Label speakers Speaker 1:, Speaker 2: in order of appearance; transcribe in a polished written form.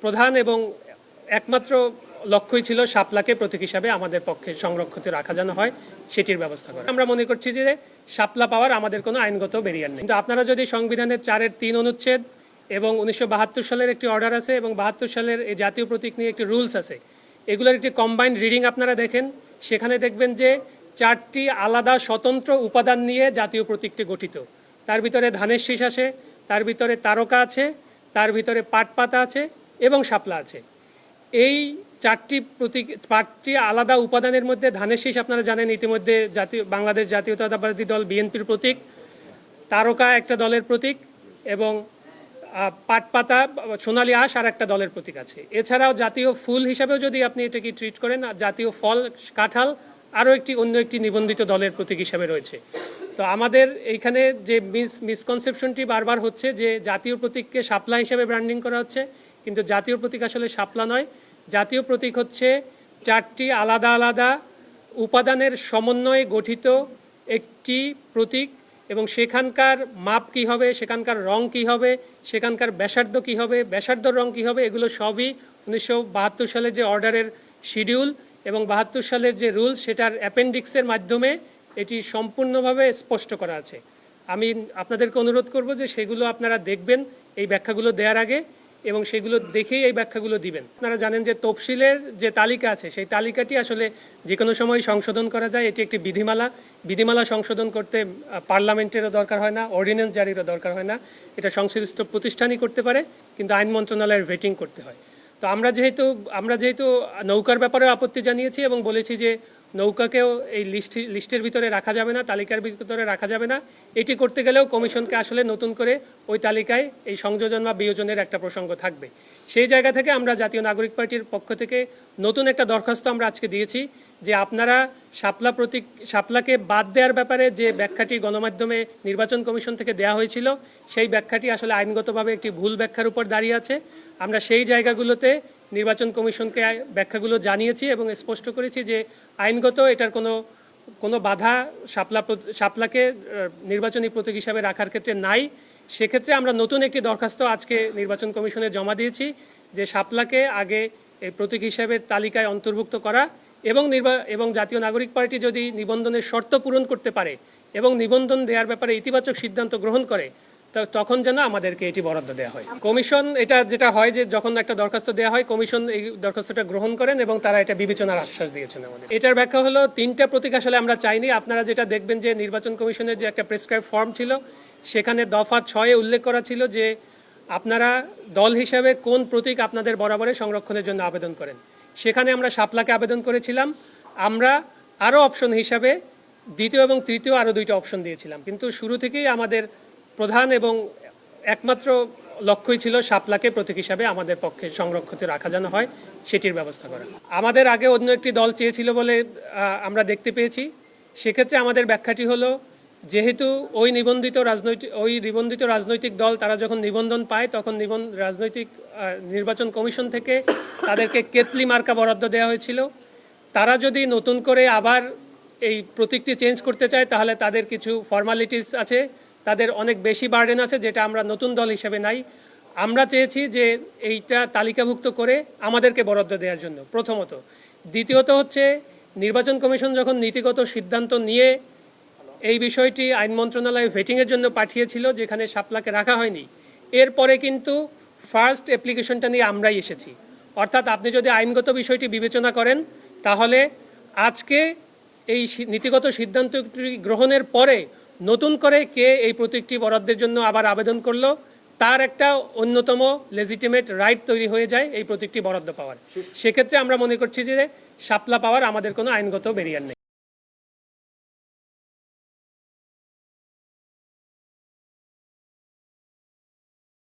Speaker 1: প্রধান এবং একমাত্র লক্ষ্যই ছিল শাপলাকে প্রতীক হিসাবে আমাদের পক্ষে সংরক্ষিত রাখা যেন হয় সেটির ব্যবস্থা করা। আমরা মনে করছি যে শাপলা পাওয়ার আমাদের কোনো আইনগত ব্যারিয়ার নেই। কিন্তু আপনারা যদি সংবিধানের 4-3 অনুচ্ছেদ এবং 1972 সালের একটি অর্ডার আছে এবং 72 সালের এই জাতীয় প্রতীক নিয়ে একটি রুলস আছে, এগুলোর একটি কম্বাইন্ড রিডিং আপনারা দেখেন, সেখানে দেখবেন যে 4টি আলাদা স্বতন্ত্র উপাদান নিয়ে জাতীয় প্রতীকটি গঠিত। তার ভিতরে ধানের শীষ আছে, তার ভিতরে তারকা আছে, তার ভিতরে পাট পাতা আছে এবং শাপলা আছে। এই 4টি আলাদা উপাদানের মধ্যে ধানের শীষ আপনারা জানেন ইতিমধ্যে বাংলাদেশ জাতীয়তাবাদী দল বিএনপির প্রতীক, তারকা একটা দলের প্রতীক এবং পাট পাতা সোনালী আঁশ আর একটা দলের প্রতীক আছে। এছাড়াও জাতীয় ফুল হিসাবেও যদি আপনি এটাকে ট্রিট করেন, জাতীয় ফল কাঁঠাল আরও অন্য একটি নিবন্ধিত দলের প্রতীক হিসাবে রয়েছে। তো আমাদের এইখানে যে মিসকনসেপশনটি বারবার হচ্ছে যে জাতীয় প্রতীককে শাপলা হিসাবে ব্র্যান্ডিং করা হচ্ছে, কিন্তু জাতীয় প্রতীক আসলে শাপলা নয়। জাতীয় প্রতীক হচ্ছে 4টি আলাদা আলাদা উপাদানের সমন্বয়ে গঠিত একটি প্রতীক এবং সেখানকার মাপ কী হবে, সেখানকার রং কী হবে, সেখানকার ব্যাসার্ধ কী হবে, ব্যাসার্ধর রং কী হবে, এগুলো সবই 1972 সালের যে অর্ডারের শিডিউল এবং 72 সালের যে রুলস সেটার অ্যাপেন্ডিক্সের মাধ্যমে এটি সম্পূর্ণভাবে স্পষ্ট করা আছে। আমি আপনাদেরকে অনুরোধ করব যে সেগুলো আপনারা দেখবেন এই ব্যাখ্যাগুলো দেওয়ার আগে এবং সেগুলো দেখেই এই ব্যাখ্যাগুলো দিবেন। আপনারা জানেন যে তফসিলের যে তালিকা আছে সেই তালিকাটি আসলে যে কোনো সময় সংশোধন করা যায়। এটি একটি বিধিমালা সংশোধন করতে পার্লামেন্টেরও দরকার হয় না, অর্ডিন্যান্স জারিরও দরকার হয় না। এটা সংশ্লিষ্ট প্রতিষ্ঠানই করতে পারে, কিন্তু আইন মন্ত্রণালয়ের ভেটিং করতে হয়। তো আমরা যেহেতু নৌকার ব্যাপারে আপত্তি জানিয়েছি এবং বলেছি যে নৌকাকেও এই লিস্টের ভিতরে রাখা যাবে না, তালিকার ভিতরে রাখা যাবে না। এটি করতে গেলেও কমিশনকে আসলে নতুন করে ওই তালিকায় এই সংযোজন বা বিয়োজনের একটা প্রসঙ্গ থাকবে। সেই জায়গা থেকে আমরা জাতীয় নাগরিক পার্টির পক্ষ থেকে নতুন একটা দরখাস্ত আমরা আজকে দিয়েছি যে আপনারা শাপলাকে বাদ দেওয়ার ব্যাপারে যে ব্যাখ্যাটি গণমাধ্যমে নির্বাচন কমিশন থেকে দেওয়া হয়েছিল সেই ব্যাখ্যাটি আসলে আইনগতভাবে একটি ভুল ব্যাখ্যার উপর দাঁড়িয়ে আছে। আমরা সেই জায়গাগুলোতে নির্বাচন কমিশনকে ব্যাখ্যাগুলো জানিয়েছি এবং স্পষ্ট করেছি যে আইনগত এটার কোনো বাধা শাপলাকে নির্বাচনী প্রতীক হিসাবে রাখার ক্ষেত্রে নাই। সেক্ষেত্রে আমরা নতুন একটি দরখাস্ত আজকে নির্বাচন কমিশনে জমা দিয়েছি যে শাপলাকে আগে এই প্রতীক হিসাবে তালিকায় অন্তর্ভুক্ত করা এবং জাতীয় নাগরিক পার্টি যদি নিবন্ধনের শর্ত পূরণ করতে পারে এবং নিবন্ধন দেওয়ার ব্যাপারে ইতিবাচক সিদ্ধান্ত গ্রহণ করে তখন যেন আমাদেরকে এটি বরাদ্দ দেওয়া হয়। কমিশন যেটা হয় যে যখন একটা দরখাস্ত দেওয়া হয় কমিশন এই দরখাস্তটা গ্রহণ করেন এবং তারা এটা বিবেচনার আশ্বাস দিয়েছেন আমাদের। এটার ব্যাখ্যা হলো 3টা প্রতীক আসলে আমরা চাইনি। আপনারা যেটা দেখবেন যে নির্বাচন কমিশনের যে একটা প্রেসক্রাইব ফর্ম ছিল সেখানে দফা 6-এ উল্লেখ করা ছিল যে আপনারা দল হিসাবে কোন প্রতীক আপনাদের বরাবরে সংরক্ষণের জন্য আবেদন করেন। সেখানে আমরা শাপলাকে আবেদন করেছিলাম। আমরা আরও অপশন হিসাবে 2য় এবং 3য় আরও 2টা অপশন দিয়েছিলাম, কিন্তু শুরু থেকেই আমাদের প্রধান এবং একমাত্র লক্ষ্যই ছিল শাপলাকে প্রতীক হিসাবে আমাদের পক্ষে সংরক্ষিত রাখা যেন হয় সেটির ব্যবস্থা করা। আমাদের আগে অন্য একটি দল চেয়েছিল বলে আমরা দেখতে পেয়েছি। সেক্ষেত্রে আমাদের ব্যাখ্যাটি হলো যেহেতু ওই নিবন্ধিত রাজনৈতিক দল তারা যখন নিবন্ধন পায় তখন নির্বাচন কমিশন থেকে তাদেরকে কেতলি মার্কা বরাদ্দ দেওয়া হয়েছিল। তারা যদি নতুন করে আবার এই প্রতীকটি চেঞ্জ করতে চায় তাহলে তাদের কিছু ফর্মালিটিস আছে, তাদের অনেক বেশি বার্ডেন আছে, যেটা আমরা নতুন দল হিসেবে নাই। আমরা চেয়েছি যে এইটা তালিকাভুক্ত করে আমাদেরকে বরাদ্দ দেওয়ার জন্য প্রথমত। দ্বিতীয়ত হচ্ছে নির্বাচন কমিশন যখন নীতিগত সিদ্ধান্ত নিয়ে এই বিষয়টি আইন মন্ত্রণালয়ে ভেটিংয়ের জন্য পাঠিয়েছিল যেখানে শাপলাকে রাখা হয়নি, এরপরে কিন্তু ফার্স্ট অ্যাপ্লিকেশনটা নিয়ে আমরাই এসেছি। অর্থাৎ আপনি যদি আইনগত বিষয়টি বিবেচনা করেন তাহলে আজকে এই নীতিগত সিদ্ধান্তটি গ্রহণের পরে নতুন করে কে এই প্রতীকটি বরাদ্দের জন্য আবার আবেদন করলো তার একটা অন্যতম লেজিটিমেট রাইট তৈরি হয়ে যায় এই প্রতীকটি বরাদ্দ পাওয়ার। সেক্ষেত্রে আমরা মনে করছি যে শাপলা পাওয়ার আমাদের কোনো আইনগত ব্যারিয়ার নেই।